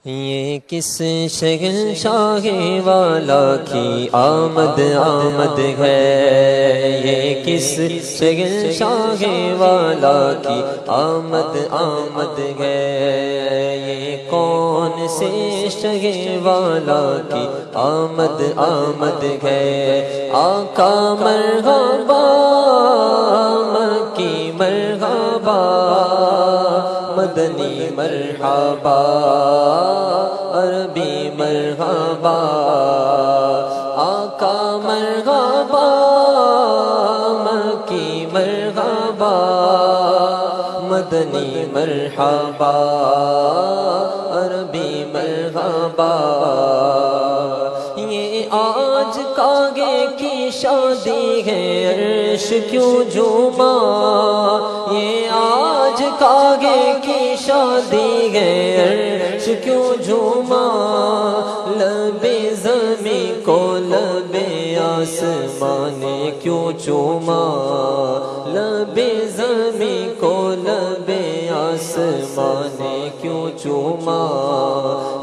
یہ کس شگل شاہ والا کی آمد آمد ہے، یہ کس شگل شاہ والا کی آمد آمد ہے، یہ کون سے شگل والا کی آمد آمد ہے۔ آقا مرحبا مکی مرحبا مدنی مرحبا عربی مرحبا، آقا مرحبا مکی مرحبا مدنی مرحبا عربی مرحبا۔ یہ آج کاگے کی شادی ہے عرش کیوں جھوما، یہ آج کاگے کی شادی ہے عرش کیوں جھوما، لب زمین کو لب آسمان نے کیوں چوما، لب زمین کو لب آسمان نے کیوں چوما۔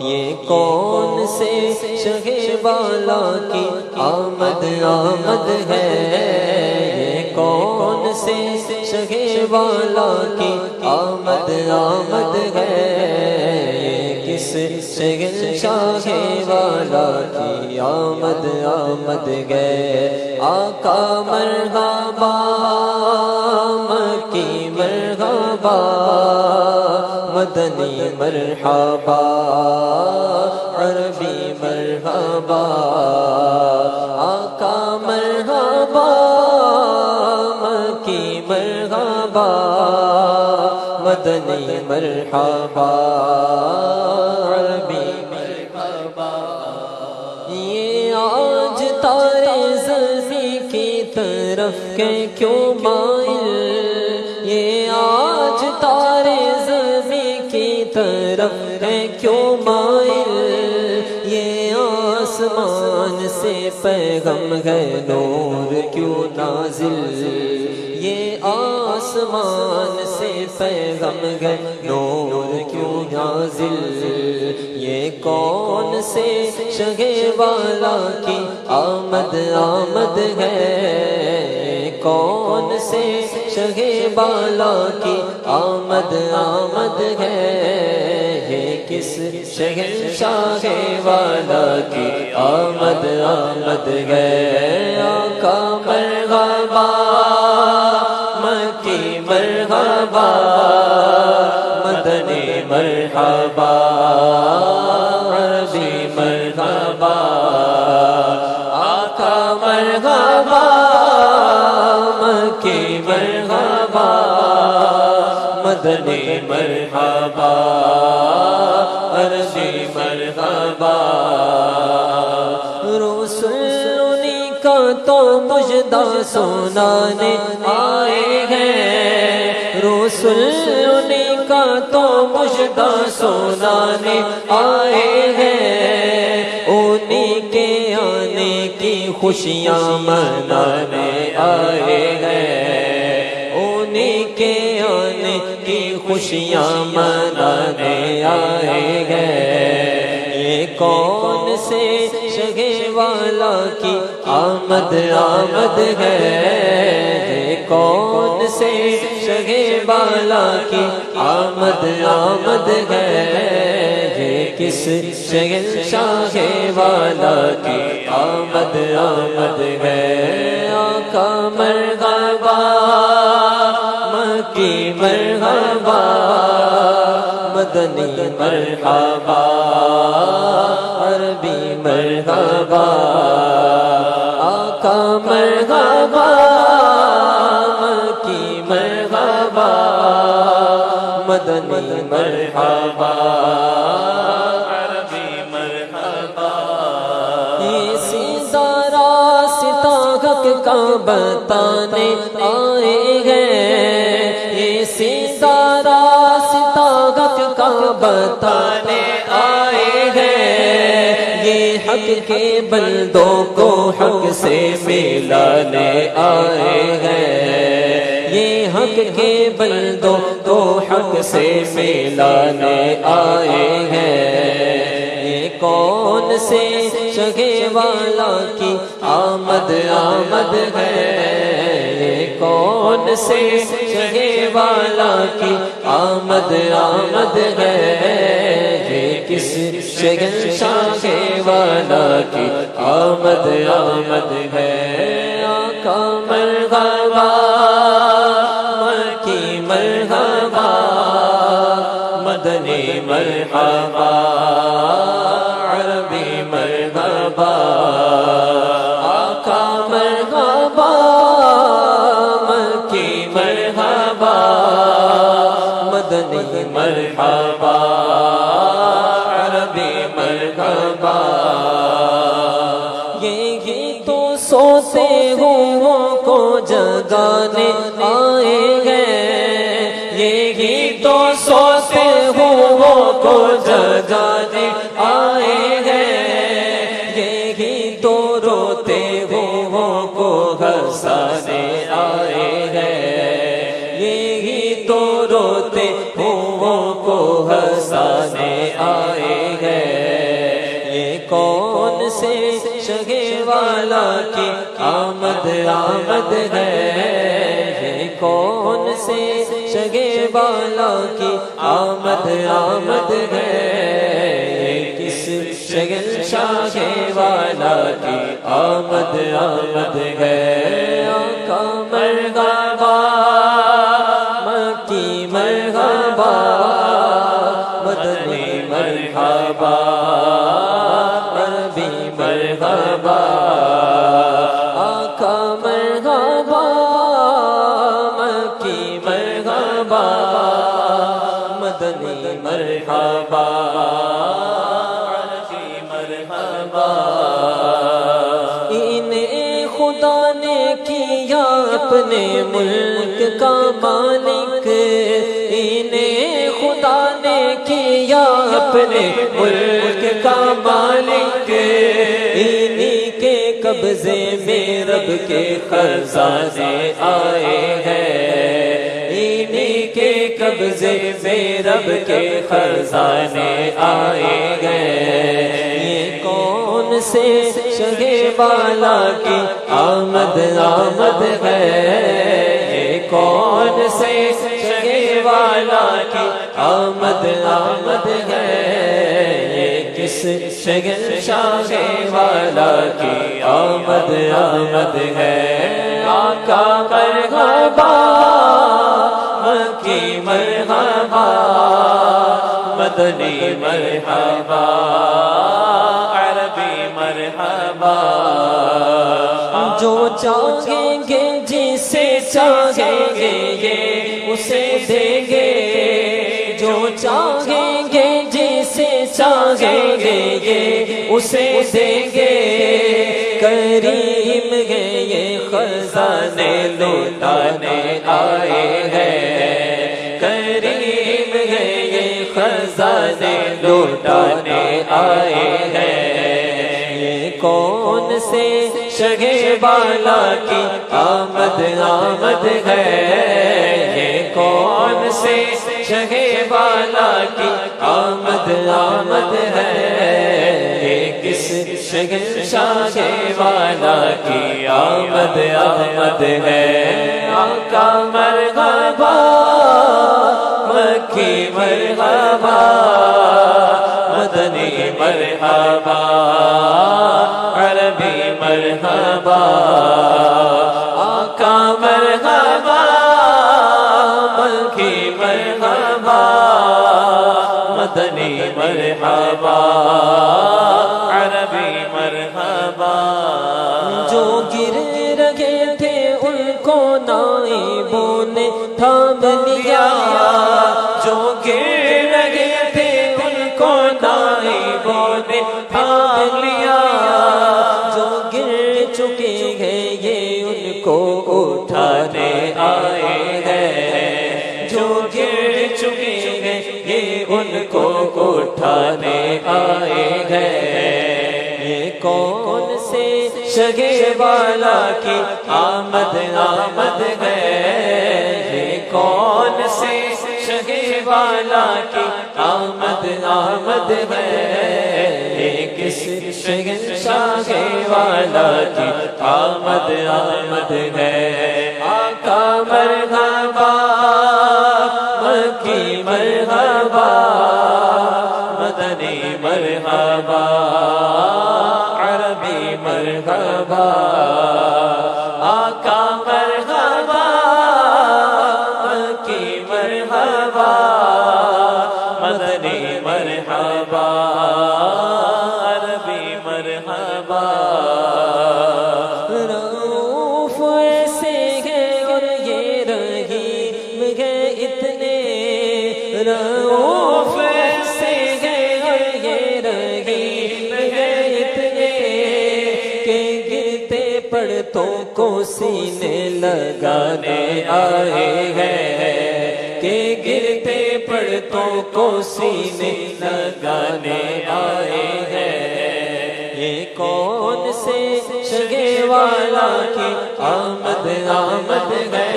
یہ کون سے شہ والا کی آمد آمد ہے، یہ کون سے شہ والا کی آمد آمد ہے، یہ کس شگل شاہ والا کی آمد آمد ہے۔ آقا مرحبا مکی مرحبا مدنی مرحبا عربی مرحبا، آقا مرحبا مکی مرحبا مدنی مرحبا عربی مرحبا۔ یہ آج تارے زمین کی طرف کے کیوں مائل، یہ آج تارے زمین کی طرف ہے کیوں مائل، یہ آسمان سے پیغام ہے نور کیوں نازل، یہ آسمان سے پیغام ہے نور کیوں نازل۔ یہ کون سے شہ والا کی آمد آمد ہے، کون سے شہ والا کی آمد آمد ہے، یہ کس شگل شاہ والا کی آمد آمد ہے۔ آقا مرحبا مکی مرحبا مدنی مرحبا عربی مرحبا، آقا مرحبا مکی مرحبا مدنی مرحبا عربی مرحبا۔ رسول انہی کا تو مجدہ سنانے آئے ہیں، رسول انہی کا تو مجدہ سنانے آئے ہیں، انہی کے آنے کی خوشیاں منانے آئے ہیں، انہی کے آنے کی خوشیاں منانے آئے ہیں۔ یہ کون سے شہ والا کی آمد آمد ہے، یہ کون سے شہ والا کی آمد آمد ہے، یہ کس شگل شاہ والا کی آمد آمد ہے۔ آقا مرحبا مکی مرحبا مدنی مرحبا عربی مرحبا، آقا مرحبا مکی مرحبا مدنی مرحبا عربی مرحبا۔ یہ سیدھا راستہ حق کا بتانے آئے ہیں، یہ سیدھا راستہ حق کا بتانے آئے ہیں، یہ حق کے بندوں کو حق سے ملانے آئے ہیں، یہ حق کے بندوں کو حق سے ملانے آئے ہیں۔ کون سے شگے والا کی آمد آمد ہے، یہ کون سے شگے والا کی آمد آمد ہے، یہ کس شہنشاہ والا کی آمد آمد ہے۔ آقا مرحبا، مکی مرحبا، مدنی مرحبا، عربی مرحبا، آقا مرحبا، مکی مرحبا، مدنی مرحبا، عربی مرحبا۔ یہی تو سوتے ہوں کو جگانے آئے ہیں، یہی تو سوتے ہوں کو جگانے آئے ہیں، یہی تو روتے ہوں کو ہنسانے آئے ہیں، یہی تو روتے ہوں کو ہنسانے آئے ہیں۔ یہ کون سے شگے والا کی آمد آمد ہے، یہ کون سے شگے والا کی آمد آمد ہے، یہ کس شہنشاہ والا کی آمد آمد ہے۔ آقا مرحبا، مکی مرحبا، مدنی مرحبا، عربی مرحبا، آقا مرحبا، مکی مرحبا، مدنی مرحبا، عربی مرحبا۔ انہیں خدا نے کیا اپنے ملک کا مالک، انہیں خدا نے کیا اپنے ملک کا مالک، انہی کے قبضے میں رب کے خزانے آئے ہیں، انہی کے قبضے میں رب کے خزانے آئے ہیں۔ یہ کون سے شگے والا کی آمد آمد ہے، یہ کون سے شگے والا کی آمد آمد ہے، یہ کس شہنشاہ والا کی آمد آمد ہے۔ آقا مرحبا، مکی مرحبا، مدنی مرحبا، عربی مرحبا۔ جو چاہیں گے جسے چاہیں گے یہ اسے دیں گے، جو چاہیں گے جسے چاہیں گے یہ اسے دیں گے، کریم ہے یہ خزانے لوٹانے آئے ہیں، کریم ہے یہ خزانے لوٹانے آئے ہیں۔ یہ کون سے شگے والا کی آمد آمد ہے، یہ کون سے شگے والا کی آمد آمد ہے، یہ کس شہنشاہ والا کی آمد آمد ہے۔ آقا مرحبا، مکی مرحبا، مدنی مرحبا، عربی مرحبا، آقا مرحبا، مکی مرحبا، مدنی مرحبا، عربی مرحبا۔ جو گر رہے تھے ان کو نائبوں نے تھام لیا، جو گر رہے تھے ان کو نائبوں نے تھام لیا، جو گر چکے ہیں یہ ان کو اٹھانے آئے ہیں، جو گر چکے ہیں یہ ان کو اٹھانے آئے ہیں۔ یہ کون سے شگے والا کی آمد آمد ہے، یہ کون سے شگے والا کی آمد آمد ہے، کس شہنشاہ والا کی آمد آمد ہے آقا مرحبا مکی مرحبا مدنی مرحبا عربی مرحبا آقا مرحبا مکی مرحبا مدنی مرحبا عربی مرحبا رؤوف ایسے ہیں اور یہ رحیم ہے اتنے رؤوف ایسے ہیں اور یہ رحیم ہے اتنے کہ گرتے پڑتوں کو سینے لگانے آئے ہیں کہ گرتے پڑتوں کو سینے لگانے آئے ہیں یہ کون سے شگے والا کی آمد آمد ہے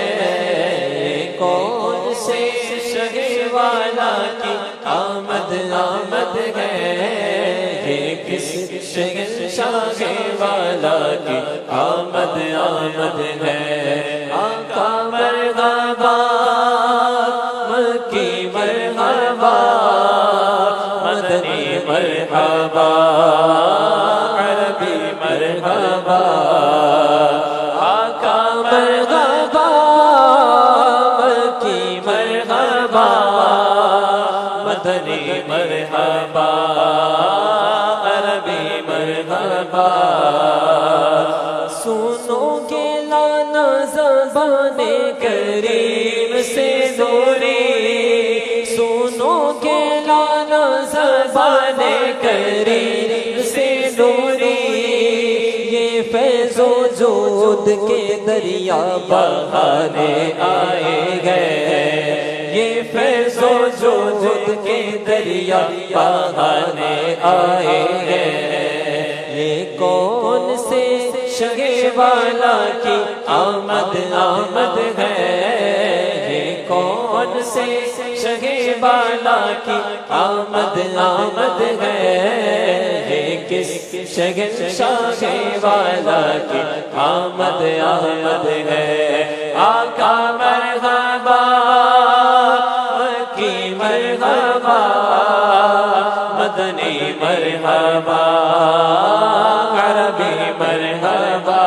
یہ کون سے شگے والا کی آمد آمد ہے یہ کس شہنشاہ والا کی آمد آمد ہے آقا مرحبا مکی مرحبا مدنی مرحبا عربی مرحبا آقا مرحبا مکی مرحبا مدنی مرحبا عربی مرحبا سنو گے لانا زبان کریم سے نوری سنو گے لانا زبان کریم سے نوری یہ فیض و جود کے دریا بہانے آئے گئے یہ فیض و جود کے دریا بہانے آئے گئے یہ کون سے شگے والا کی آمد آمد ہے یہ کون سے شگے والا کی آمد آمد ہے یہ کس شہنشاہ والا کی آمد آمد ہے آقا مرحبا مکی مرحبا مدنی مرحبا عربی مرحبا